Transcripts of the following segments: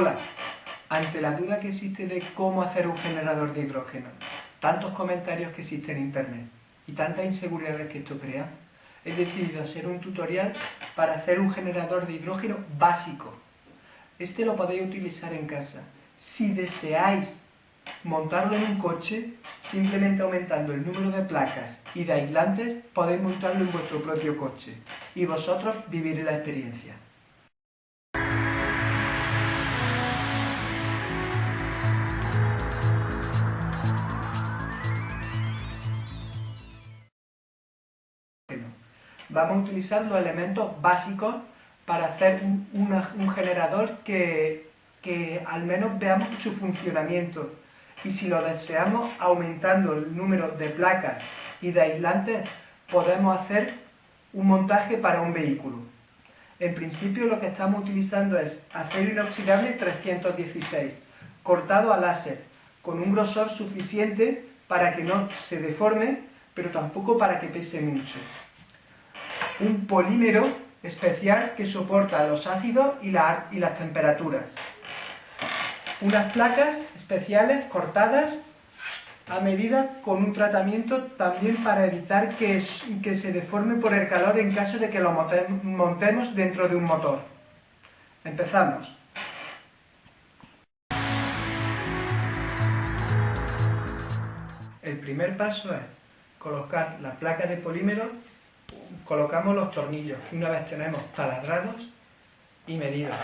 Hola, ante la duda que existe de cómo hacer un generador de hidrógeno, tantos comentarios que existen en internet y tantas inseguridades que esto crea, he decidido hacer un tutorial para hacer un generador de hidrógeno básico. Este lo podéis utilizar en casa. Si deseáis montarlo en un coche, simplemente aumentando el número de placas y de aislantes, podéis montarlo en vuestro propio coche y vosotros viviréis la experiencia. Vamos a utilizar los elementos básicos para hacer un generador que al menos veamos su funcionamiento. Y si lo deseamos, aumentando el número de placas y de aislantes, podemos hacer un montaje para un vehículo. En principio lo que estamos utilizando es acero inoxidable 316, cortado a láser, con un grosor suficiente para que no se deforme, pero tampoco para que pese mucho. Un polímero especial que soporta los ácidos y las temperaturas. Unas placas especiales cortadas a medida con un tratamiento también para evitar que se deforme por el calor en caso de que lo montemos dentro de un motor. Empezamos. El primer paso es colocar la placa de polímero. Colocamos los tornillos, que una vez tenemos taladrados y medidos.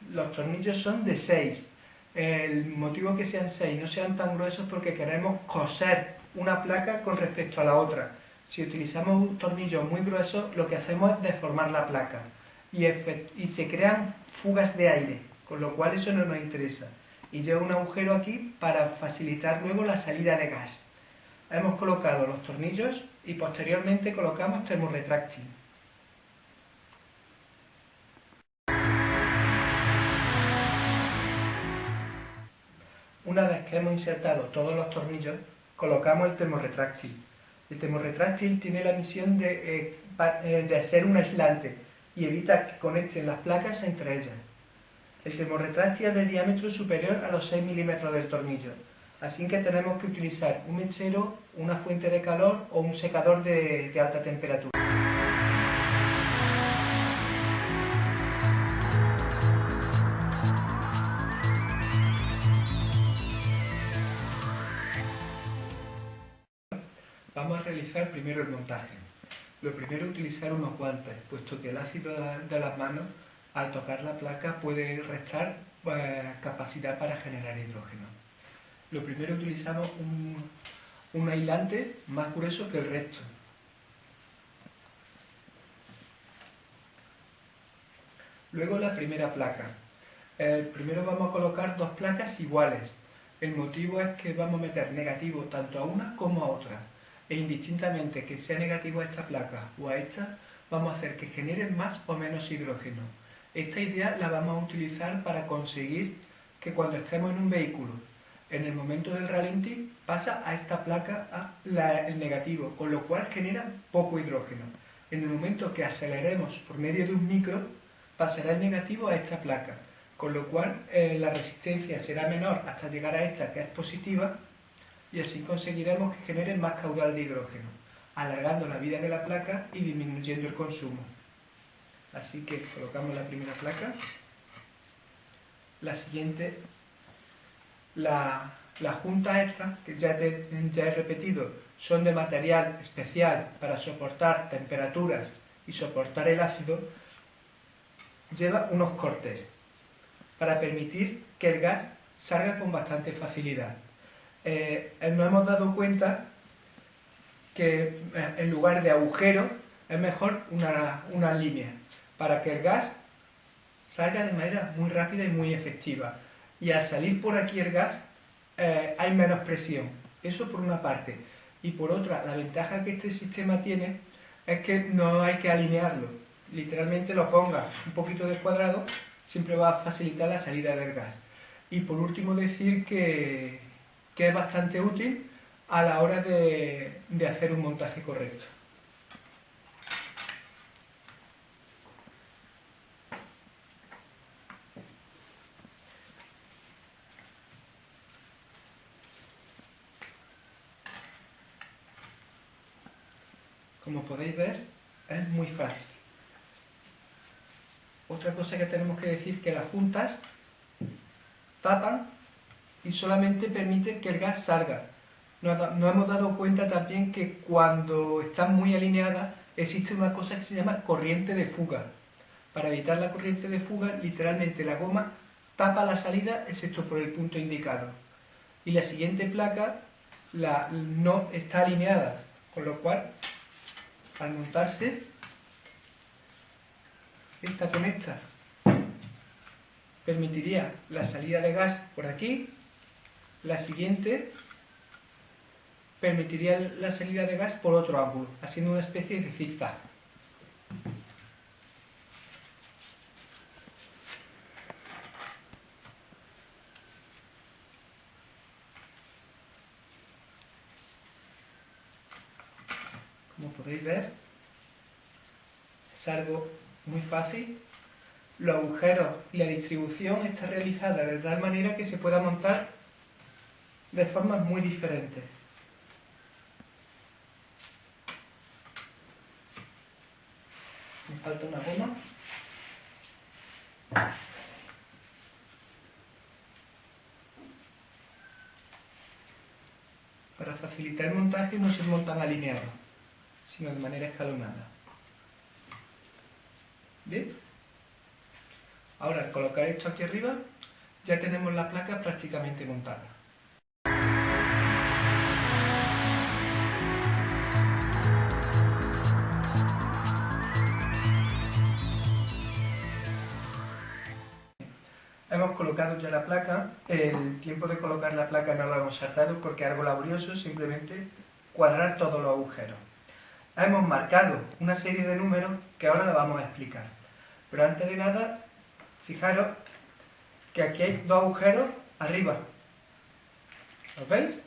Los tornillos son de 6. El motivo que sean 6, no sean tan gruesos, porque queremos coser una placa con respecto a la otra. Si utilizamos tornillos muy gruesos, lo que hacemos es deformar la placa y se crean fugas de aire, con lo cual eso no nos interesa. Y lleva un agujero aquí para facilitar luego la salida de gas. Hemos colocado los tornillos y posteriormente colocamos termorretráctil. Una vez que hemos insertado todos los tornillos, colocamos el termorretráctil. El termorretráctil tiene la misión de ser un aislante y evita que conecten las placas entre ellas. El termorretráctil es de diámetro superior a los 6 milímetros del tornillo. Así que tenemos que utilizar un mechero, una fuente de calor o un secador de alta temperatura. Vamos a realizar primero el montaje. Lo primero es utilizar unos guantes, puesto que el ácido de las manos, al tocar la placa, puede restar capacidad para generar hidrógeno. Lo primero utilizamos un aislante más grueso que el resto. Luego la primera placa. Primero vamos a colocar dos placas iguales. El motivo es que vamos a meter negativo tanto a una como a otra. E indistintamente que sea negativo a esta placa o a esta, vamos a hacer que generen más o menos hidrógeno. Esta idea la vamos a utilizar para conseguir que cuando estemos en un vehículo, en el momento del ralentí, pasa a esta placa el negativo, con lo cual genera poco hidrógeno. En el momento que aceleremos por medio de un micro, pasará el negativo a esta placa, con lo cual la resistencia será menor hasta llegar a esta, que es positiva, y así conseguiremos que genere más caudal de hidrógeno, alargando la vida de la placa y disminuyendo el consumo. Así que colocamos la primera placa. La siguiente, la junta esta, que ya he repetido, son de material especial para soportar temperaturas y soportar el ácido. Lleva unos cortes para permitir que el gas salga con bastante facilidad. Nos hemos dado cuenta que en lugar de agujero es mejor una línea para que el gas salga de manera muy rápida y muy efectiva. Y al salir por aquí el gas hay menos presión. Eso por una parte. Y por otra, la ventaja que este sistema tiene es que no hay que alinearlo. Literalmente lo ponga un poquito descuadrado, siempre va a facilitar la salida del gas. Y por último decir que es bastante útil a la hora de hacer un montaje correcto. Como podéis ver, es muy fácil. Otra cosa que tenemos que decir que las juntas tapan y solamente permiten que el gas salga. Nos hemos dado cuenta también que cuando están muy alineadas existe una cosa que se llama corriente de fuga. Para evitar la corriente de fuga, literalmente la goma tapa la salida excepto por el punto indicado. Y la siguiente placa no está alineada, con lo cual al montarse esta con esta permitiría la salida de gas por aquí, la siguiente permitiría la salida de gas por otro ángulo, haciendo una especie de zigzag. Como podéis ver, es algo muy fácil. Los agujeros y la distribución está realizada de tal manera que se pueda montar de formas muy diferentes. Me falta una goma. Para facilitar el montaje no se montan alineados, sino de manera escalonada. ¿Bien? Ahora, al colocar esto aquí arriba, ya tenemos la placa prácticamente montada. Hemos colocado ya la placa. El tiempo de colocar la placa no lo hemos saltado porque es algo laborioso, simplemente cuadrar todos los agujeros. Hemos marcado una serie de números que ahora la vamos a explicar. Pero antes de nada, fijaros que aquí hay dos agujeros arriba. ¿Lo veis?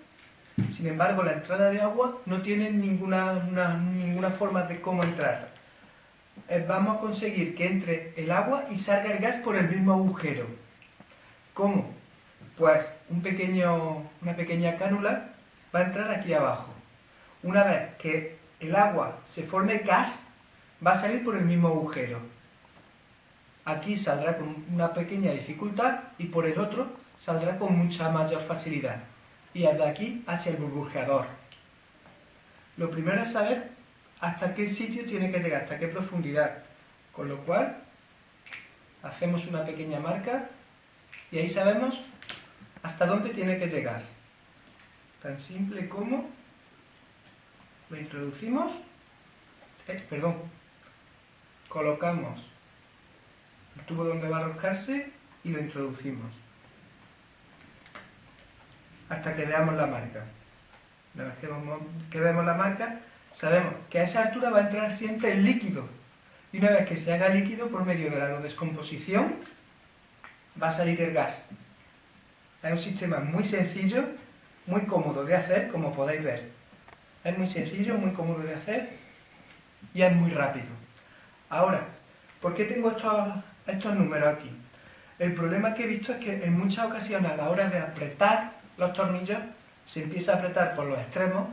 Sin embargo, la entrada de agua no tiene ninguna forma de cómo entrar. Vamos a conseguir que entre el agua y salga el gas por el mismo agujero. ¿Cómo? Pues una pequeña cánula va a entrar aquí abajo. Una vez que el agua se forme gas, va a salir por el mismo agujero. Aquí saldrá con una pequeña dificultad y por el otro saldrá con mucha mayor facilidad. Y desde aquí hacia el burbujeador. Lo primero es saber hasta qué sitio tiene que llegar, hasta qué profundidad. Con lo cual, hacemos una pequeña marca y ahí sabemos hasta dónde tiene que llegar. Tan simple como lo introducimos, colocamos el tubo donde va a arrojarse y lo introducimos hasta que veamos la marca. Una vez que vemos la marca, sabemos que a esa altura va a entrar siempre el líquido y una vez que se haga líquido por medio de la descomposición va a salir el gas. Es un sistema muy sencillo, muy cómodo de hacer, como podéis ver. Es muy sencillo, muy cómodo de hacer y es muy rápido. Ahora, ¿por qué tengo estos números aquí? El problema que he visto es que en muchas ocasiones a la hora de apretar los tornillos se empieza a apretar por los extremos,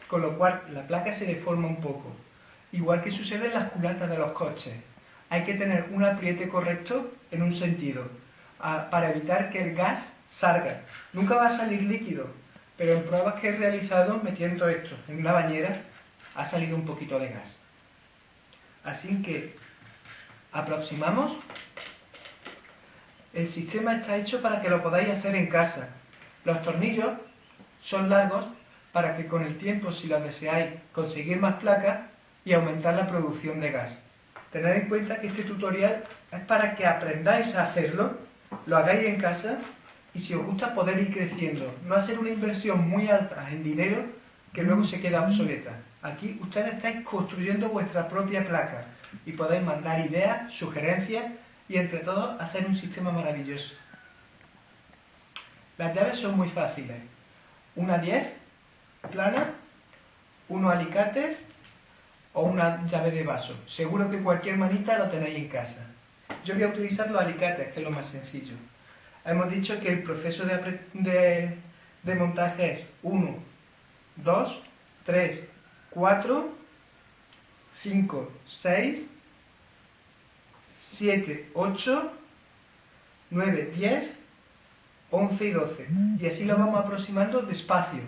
con lo cual la placa se deforma un poco. Igual que sucede en las culatas de los coches. Hay que tener un apriete correcto en un sentido, para evitar que el gas salga. Nunca va a salir líquido, pero en pruebas que he realizado metiendo esto en una bañera ha salido un poquito de gas. Así que aproximamos. El sistema está hecho para que lo podáis hacer en casa. Los tornillos son largos para que con el tiempo, si lo deseáis, conseguir más placas y aumentar la producción de gas. Tened en cuenta que este tutorial es para que aprendáis a hacerlo, lo hagáis en casa y si os gusta poder ir creciendo. No hacer una inversión muy alta en dinero que luego se queda obsoleta. Aquí ustedes estáis construyendo vuestra propia placa y podéis mandar ideas, sugerencias y entre todos hacer un sistema maravilloso. Las llaves son muy fáciles. Una 10 plana, unos alicates o una llave de vaso. Seguro que cualquier manita lo tenéis en casa. Yo voy a utilizar los alicates, que es lo más sencillo. Hemos dicho que el proceso de montaje es 1, 2, 3, 4 5, 6, 7, 8, 9, 10, 11 y 12. Y así lo vamos aproximando despacio,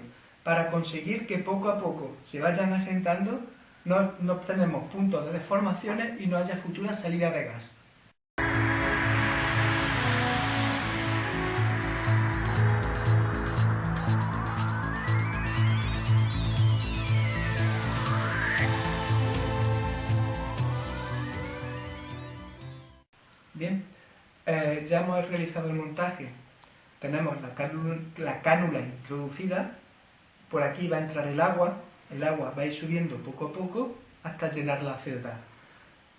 para conseguir que poco a poco se vayan asentando, no obtenemos puntos de deformaciones y no haya futura salida de gas. Bien, ya hemos realizado el montaje. Tenemos la cánula introducida. Por aquí va a entrar el agua va a ir subiendo poco a poco hasta llenar la celda.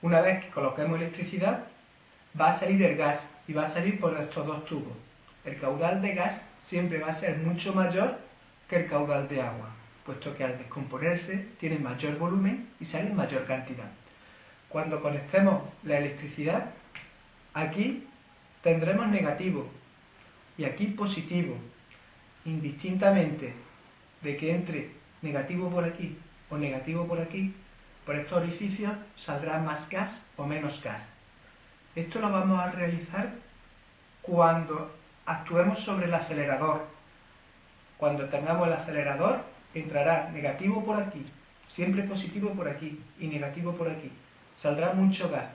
Una vez que coloquemos electricidad, va a salir el gas y va a salir por estos dos tubos. El caudal de gas siempre va a ser mucho mayor que el caudal de agua, puesto que al descomponerse tiene mayor volumen y sale en mayor cantidad. Cuando conectemos la electricidad, aquí tendremos negativo y aquí positivo, indistintamente de que entre negativo por aquí o negativo por aquí, por estos orificios saldrá más gas o menos gas. Esto lo vamos a realizar cuando actuemos sobre el acelerador. Cuando tengamos el acelerador, entrará negativo por aquí, siempre positivo por aquí y negativo por aquí. Saldrá mucho gas.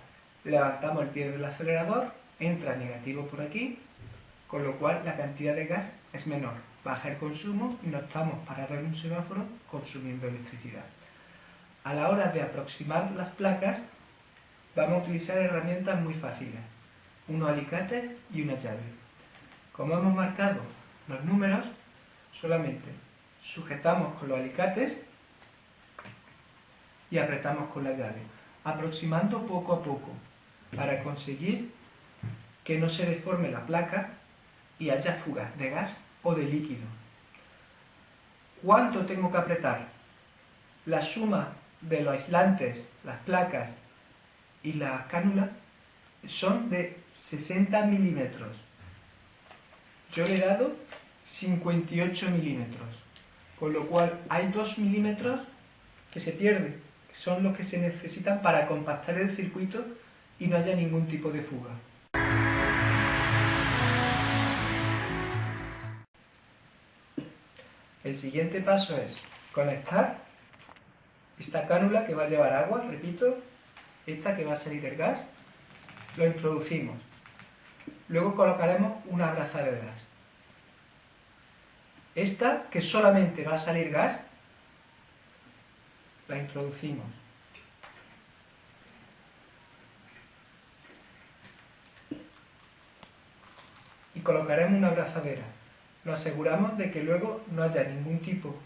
Levantamos el pie del acelerador, entra negativo por aquí, con lo cual la cantidad de gas es menor. Baja el consumo y no estamos parados en un semáforo consumiendo electricidad. A la hora de aproximar las placas, vamos a utilizar herramientas muy fáciles, unos alicates y una llave. Como hemos marcado los números, solamente sujetamos con los alicates y apretamos con la llave, aproximando poco a poco, para conseguir que no se deforme la placa y haya fugas de gas o de líquido. ¿Cuánto tengo que apretar? La suma de los aislantes, las placas y las cánulas son de 60 milímetros. Yo le he dado 58 milímetros, con lo cual hay 2 milímetros que se pierden, que son los que se necesitan para compactar el circuito y no haya ningún tipo de fuga. El siguiente paso es conectar esta cánula que va a llevar agua, repito, esta que va a salir el gas, lo introducimos. Luego colocaremos una abrazaderas. Esta, que solamente va a salir gas, la introducimos. Y colocaremos una abrazadera. Nos aseguramos de que luego no haya ningún tipo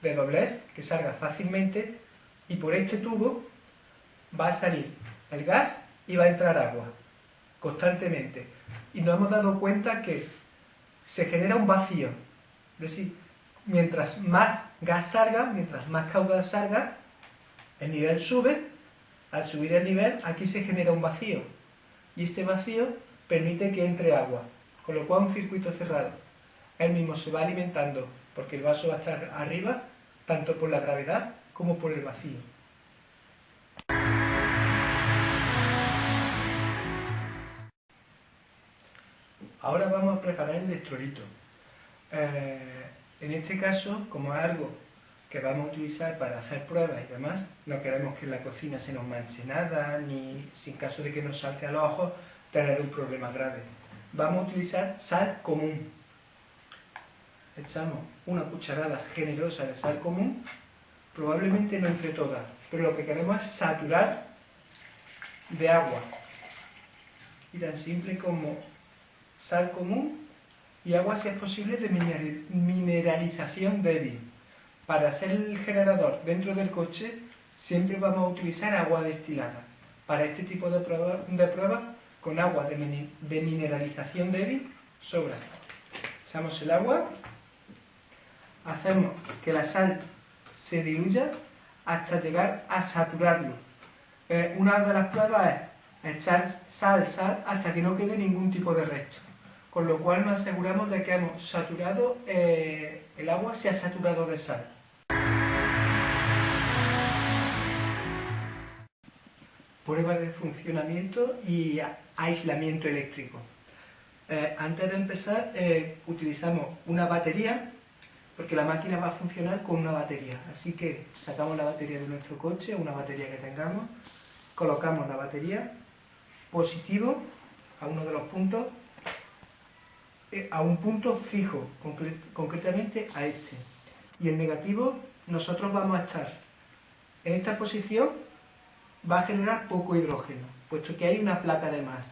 de doblez, que salga fácilmente, y por este tubo va a salir el gas y va a entrar agua constantemente. Y nos hemos dado cuenta que se genera un vacío. Es decir, mientras más gas salga, mientras más caudal salga, el nivel sube. Al subir el nivel, aquí se genera un vacío. Y este vacío permite que entre agua. Con lo cual, un circuito cerrado. Él mismo se va alimentando, porque el vaso va a estar arriba, tanto por la gravedad como por el vacío. Ahora vamos a preparar el electrolito. En este caso, como es algo que vamos a utilizar para hacer pruebas y demás, no queremos que en la cocina se nos manche nada, ni si en caso de que nos salte a los ojos, tener un problema grave. Vamos a utilizar sal común. Echamos una cucharada generosa de sal común, probablemente no entre todas, pero lo que queremos es saturar de agua. Y tan simple como sal común y agua, si es posible, de mineralización débil. Para hacer el generador dentro del coche, siempre vamos a utilizar agua destilada. Para este tipo de pruebas, con agua de mineralización débil, sobra. Echamos el agua, hacemos que la sal se diluya hasta llegar a saturarlo. Una de las pruebas es echar sal hasta que no quede ningún tipo de resto. Con lo cual nos aseguramos de que hemos saturado, el agua se ha saturado de sal. prueba de funcionamiento y aislamiento eléctrico. Antes de empezar, utilizamos una batería, porque la máquina va a funcionar con una batería. Así que sacamos la batería de nuestro coche, una batería que tengamos, colocamos la batería positivo a uno de los puntos, a un punto fijo, concretamente a este. Y el negativo, nosotros vamos a estar en esta posición, va a generar poco hidrógeno, puesto que hay una placa de más.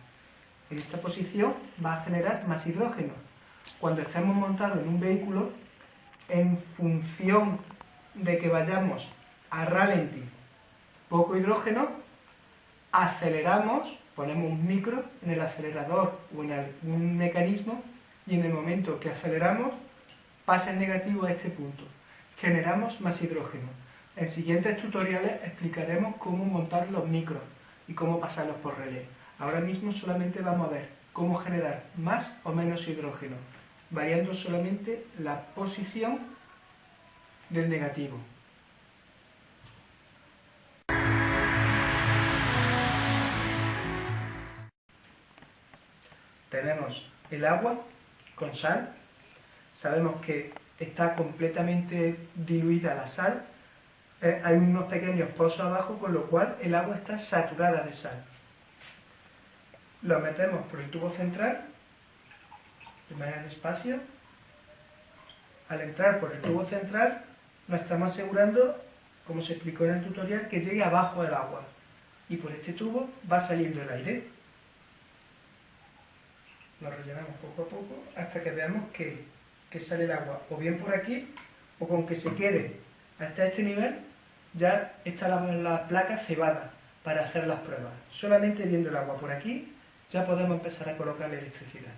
En esta posición va a generar más hidrógeno. Cuando estemos montados en un vehículo, en función de que vayamos a ralentí, poco hidrógeno, aceleramos, ponemos un micro en el acelerador o en algún mecanismo, y en el momento que aceleramos, pasa el negativo a este punto. Generamos más hidrógeno. En siguientes tutoriales explicaremos cómo montar los micros y cómo pasarlos por relé. Ahora mismo solamente vamos a ver cómo generar más o menos hidrógeno, variando solamente la posición del negativo. Tenemos el agua con sal. Sabemos que está completamente diluida la sal. Hay unos pequeños pozos abajo, con lo cual el agua está saturada de sal. Lo metemos por el tubo central, de manera despacio. Al entrar por el tubo central, nos estamos asegurando, como se explicó en el tutorial, que llegue abajo el agua. Y por este tubo va saliendo el aire. Lo rellenamos poco a poco hasta que veamos que sale el agua, o bien por aquí, o con que se quede hasta este nivel, ya está la placa cebada para hacer las pruebas. Solamente viendo el agua por aquí, ya podemos empezar a colocar la electricidad.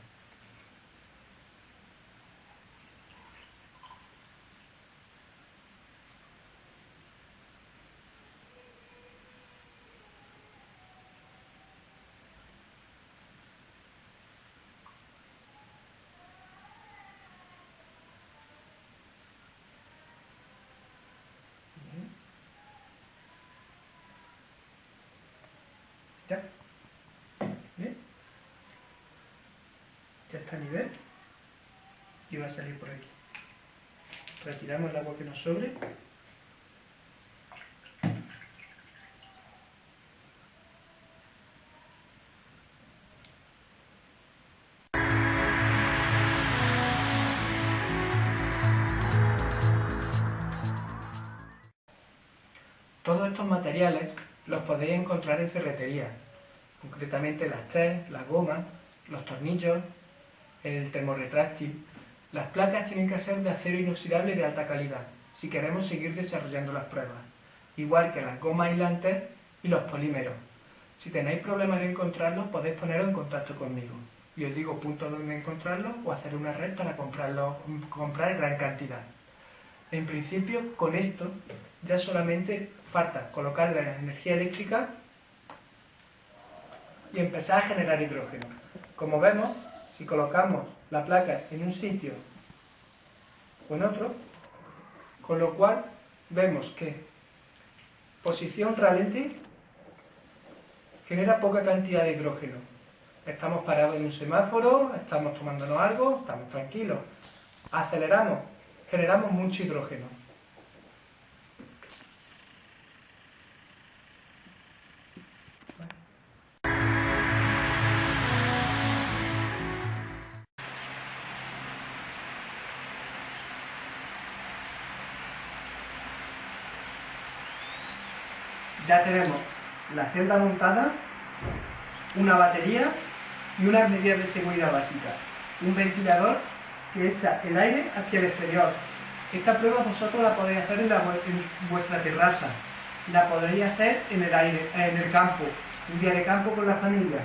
Ya. ¿Bien? Ya está a nivel y va a salir por aquí. Retiramos el agua que nos sobre. Todos estos materiales los podéis encontrar en ferretería, concretamente las tés, las gomas, los tornillos, el termorretráctil. Las placas tienen que ser de acero inoxidable de alta calidad, si queremos seguir desarrollando las pruebas, igual que las gomas aislantes y los polímeros. Si tenéis problemas en encontrarlos, podéis poneros en contacto conmigo y os digo puntos donde encontrarlos o hacer una red para comprar gran cantidad. En principio, con esto ya solamente falta colocar la energía eléctrica y empezar a generar hidrógeno. Como vemos, si colocamos la placa en un sitio o en otro, con lo cual vemos que posición ralentí genera poca cantidad de hidrógeno. Estamos parados en un semáforo, estamos tomándonos algo, estamos tranquilos. Aceleramos, generamos mucho hidrógeno. Ya tenemos la celda montada, una batería y unas medidas de seguridad básicas. Un ventilador que echa el aire hacia el exterior. Esta prueba vosotros la podéis hacer en vuestra terraza, la podéis hacer en el campo, un día de campo con la familia.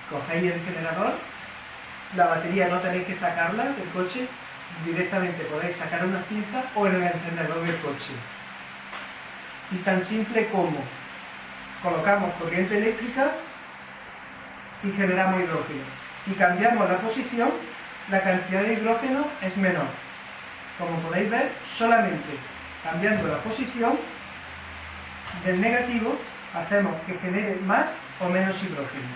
Cogéis el generador, la batería no tenéis que sacarla del coche, directamente podéis sacar unas pinzas o en el encendedor del coche. Y tan simple como colocamos corriente eléctrica y generamos hidrógeno. Si cambiamos la posición, la cantidad de hidrógeno es menor. Como podéis ver, solamente cambiando la posición del negativo hacemos que genere más o menos hidrógeno.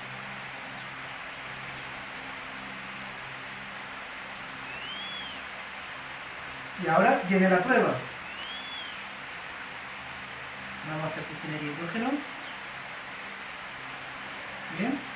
Y ahora viene la prueba. Vamos a hacer funcionar el hidrógeno. Bien.